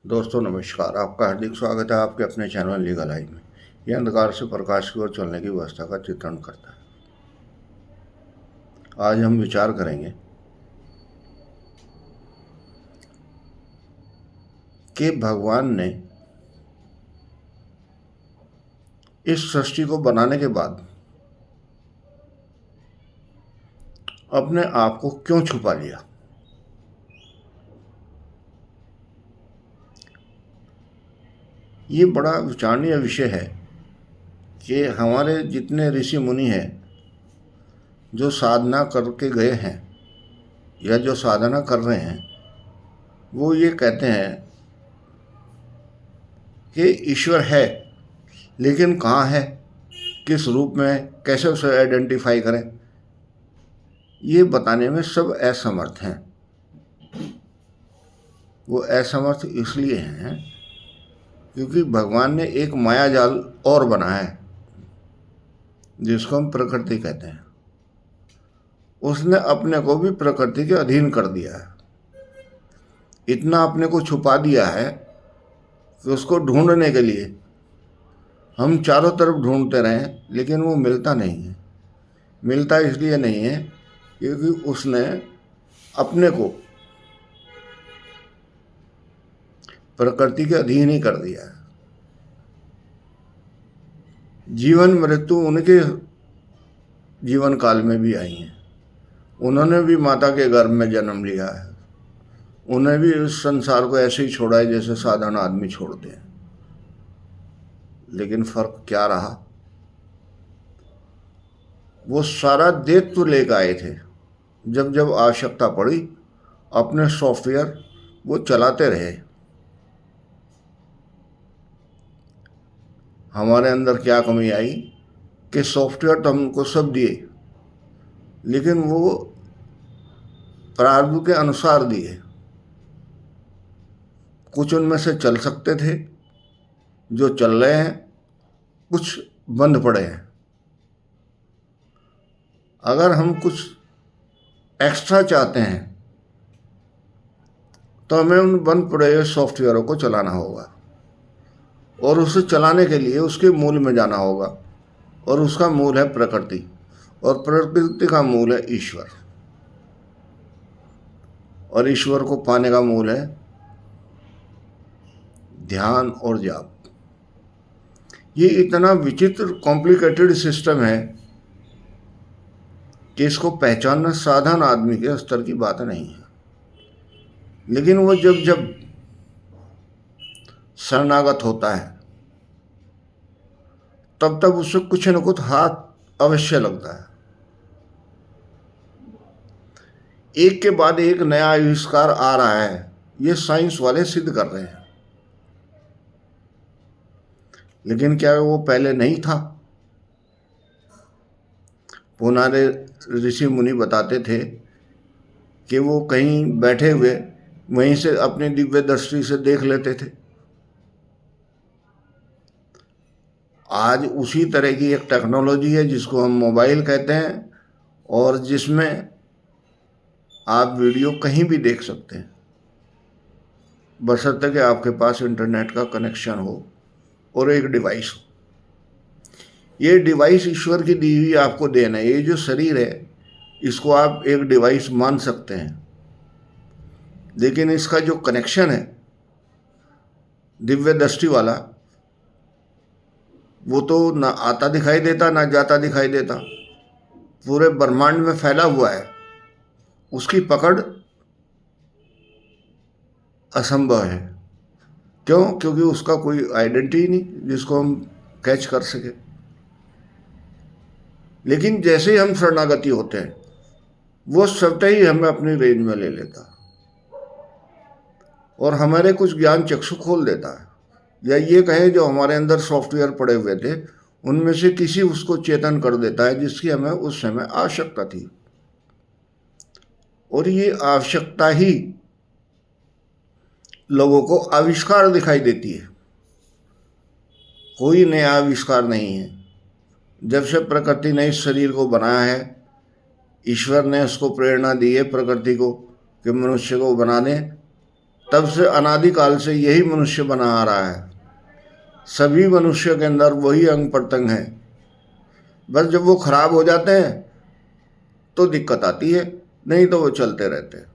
दोस्तों नमस्कार। आपका हार्दिक स्वागत है आपके अपने चैनल लीगल आई में। यह अंधकार से प्रकाश की ओर चलने की व्यवस्था का चित्रण करता है। आज हम विचार करेंगे कि भगवान ने इस सृष्टि को बनाने के बाद अपने आप को क्यों छुपा लिया। ये बड़ा विचारणीय विषय है कि हमारे जितने ऋषि मुनि हैं जो साधना करके गए हैं या जो साधना कर रहे हैं, वो ये कहते हैं कि ईश्वर है, लेकिन कहाँ है, किस रूप में, कैसे उसे आइडेंटिफाई करें, ये बताने में सब असमर्थ हैं। वो असमर्थ इसलिए हैं क्योंकि भगवान ने एक माया जाल और बनाया है जिसको हम प्रकृति कहते हैं। उसने अपने को भी प्रकृति के अधीन कर दिया है। इतना अपने को छुपा दिया है कि उसको ढूंढने के लिए हम चारों तरफ ढूंढते रहें, लेकिन वो मिलता नहीं है। मिलता इसलिए नहीं है क्योंकि उसने अपने को प्रकृति के अधीन ही कर दिया है। जीवन मृत्यु उनके जीवन काल में भी आई है। उन्होंने भी माता के गर्भ में जन्म लिया है। उन्हें भी इस संसार को ऐसे ही छोड़ा है जैसे साधारण आदमी छोड़ते हैं। लेकिन फर्क क्या रहा, वो सारा देत्व लेकर आए थे। जब जब आवश्यकता पड़ी अपने सॉफ्टवेयर वो चलाते रहे। हमारे अंदर क्या कमी आई कि सॉफ्टवेयर तो हमको सब दिए, लेकिन वो प्रारंभ के अनुसार दिए। कुछ उनमें से चल सकते थे जो चल रहे हैं, कुछ बंद पड़े हैं। अगर हम कुछ एक्स्ट्रा चाहते हैं तो हमें उन बंद पड़े हुए सॉफ्टवेयरों को चलाना होगा, और उसे चलाने के लिए उसके मूल में जाना होगा, और उसका मूल है प्रकृति, और प्रकृति का मूल है ईश्वर, और ईश्वर को पाने का मूल है ध्यान और जाप। ये इतना विचित्र कॉम्प्लिकेटेड सिस्टम है कि इसको पहचानना साधारण आदमी के स्तर की बात नहीं है। लेकिन वो जब जब शरणागत होता है तब तब उससे कुछ न कुछ हाथ अवश्य लगता है। एक के बाद एक नया आविष्कार आ रहा है, ये साइंस वाले सिद्ध कर रहे हैं। लेकिन क्या वो पहले नहीं था? पुराने ऋषि मुनि बताते थे कि वो कहीं बैठे हुए वहीं से अपनी दिव्य दृष्टि से देख लेते थे। आज उसी तरह की एक टेक्नोलॉजी है जिसको हम मोबाइल कहते हैं, और जिसमें आप वीडियो कहीं भी देख सकते हैं, बशर्ते कि आपके पास इंटरनेट का कनेक्शन हो और एक डिवाइस हो। ये डिवाइस ईश्वर की दी हुई आपको देन है। ये जो शरीर है इसको आप एक डिवाइस मान सकते हैं, लेकिन इसका जो कनेक्शन है दिव्य दृष्टि वाला, वो तो ना आता दिखाई देता ना जाता दिखाई देता, पूरे ब्रह्मांड में फैला हुआ है। उसकी पकड़ असंभव है। क्यों? क्योंकि उसका कोई आइडेंटिटी नहीं जिसको हम कैच कर सके। लेकिन जैसे ही हम शरणागति होते हैं वो स्वतः ही हमें अपनी रेंज में ले लेता और हमारे कुछ ज्ञान चक्षु खोल देता है, या ये कहे जो हमारे अंदर सॉफ्टवेयर पड़े हुए थे उनमें से किसी उसको चेतन कर देता है जिसकी हमें उस समय आवश्यकता थी। और ये आवश्यकता ही लोगों को आविष्कार दिखाई देती है। कोई नया आविष्कार नहीं है। जब से प्रकृति ने इस शरीर को बनाया है, ईश्वर ने उसको प्रेरणा दी है प्रकृति को कि मनुष्य को बना दें, तब से अनादिकाल से यही मनुष्य बना आ रहा है। सभी मनुष्य के अंदर वही अंग प्रत्यंग है। बस जब वो खराब हो जाते हैं तो दिक्कत आती है, नहीं तो वो चलते रहते हैं।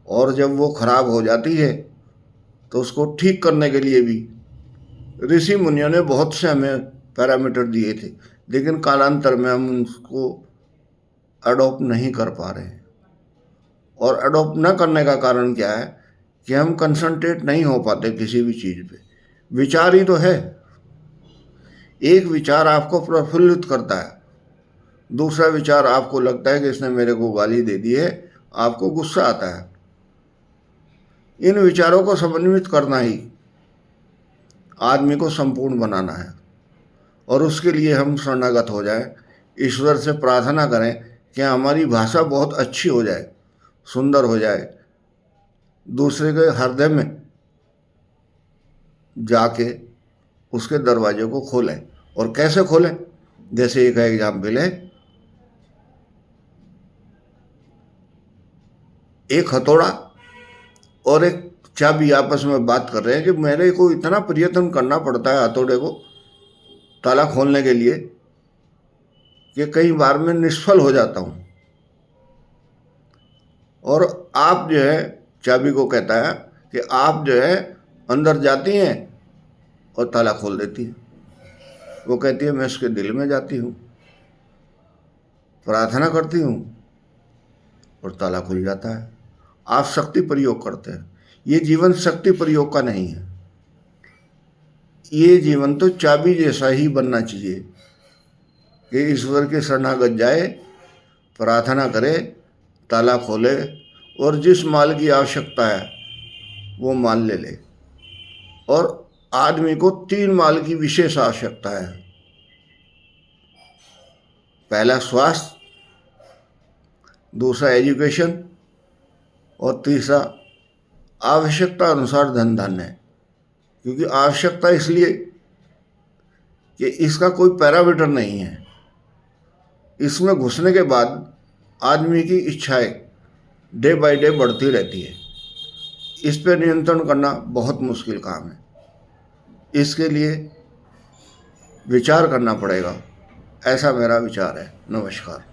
और जब वो खराब हो जाती है तो उसको ठीक करने के लिए भी ऋषि मुनियों ने बहुत से हमें पैरामीटर दिए थे, लेकिन कालांतर में हम उसको अडॉप्ट नहीं कर पा रहे हैं। और अडॉप्ट न करने का कारण क्या है कि हम कंसंट्रेट नहीं हो पाते किसी भी चीज़ पे। विचार ही तो है। एक विचार आपको प्रफुल्लित करता है, दूसरा विचार आपको लगता है कि इसने मेरे को गाली दे दी है, आपको गुस्सा आता है। इन विचारों को समन्वित करना ही आदमी को संपूर्ण बनाना है। और उसके लिए हम शरणागत हो जाएं, ईश्वर से प्रार्थना करें कि हमारी भाषा बहुत अच्छी हो जाए, सुंदर हो जाए, दूसरे के हृदय में जाके उसके दरवाजे को खोलें। और कैसे खोलें? जैसे एक एग्जाम्पल है, एक हथौड़ा और एक चाबी आपस में बात कर रहे हैं कि मेरे को इतना प्रयत्न करना पड़ता है हथौड़े को ताला खोलने के लिए कि कई बार मैं निष्फल हो जाता हूँ। और आप जो है, चाबी को कहता है कि आप जो है अंदर जाती हैं और ताला खोल देती हैं। वो कहती है मैं उसके दिल में जाती हूँ, प्रार्थना करती हूँ और ताला खुल जाता है। आप शक्ति प्रयोग करते हैं। ये जीवन शक्ति प्रयोग का नहीं है। ये जीवन तो चाबी जैसा ही बनना चाहिए कि ईश्वर के शरणागत जाए, प्रार्थना करे, ताला खोले और जिस माल की आवश्यकता है वो माल ले ले। और आदमी को 3 माल की विशेष आवश्यकता है। पहला स्वास्थ्य, दूसरा एजुकेशन और तीसरा आवश्यकता अनुसार धन धान्य। क्योंकि आवश्यकता इसलिए कि इसका कोई पैरामीटर नहीं है। इसमें घुसने के बाद आदमी की इच्छाएं डे बाय डे बढ़ती रहती है। इस पर नियंत्रण करना बहुत मुश्किल काम है। इसके लिए विचार करना पड़ेगा, ऐसा मेरा विचार है। नमस्कार।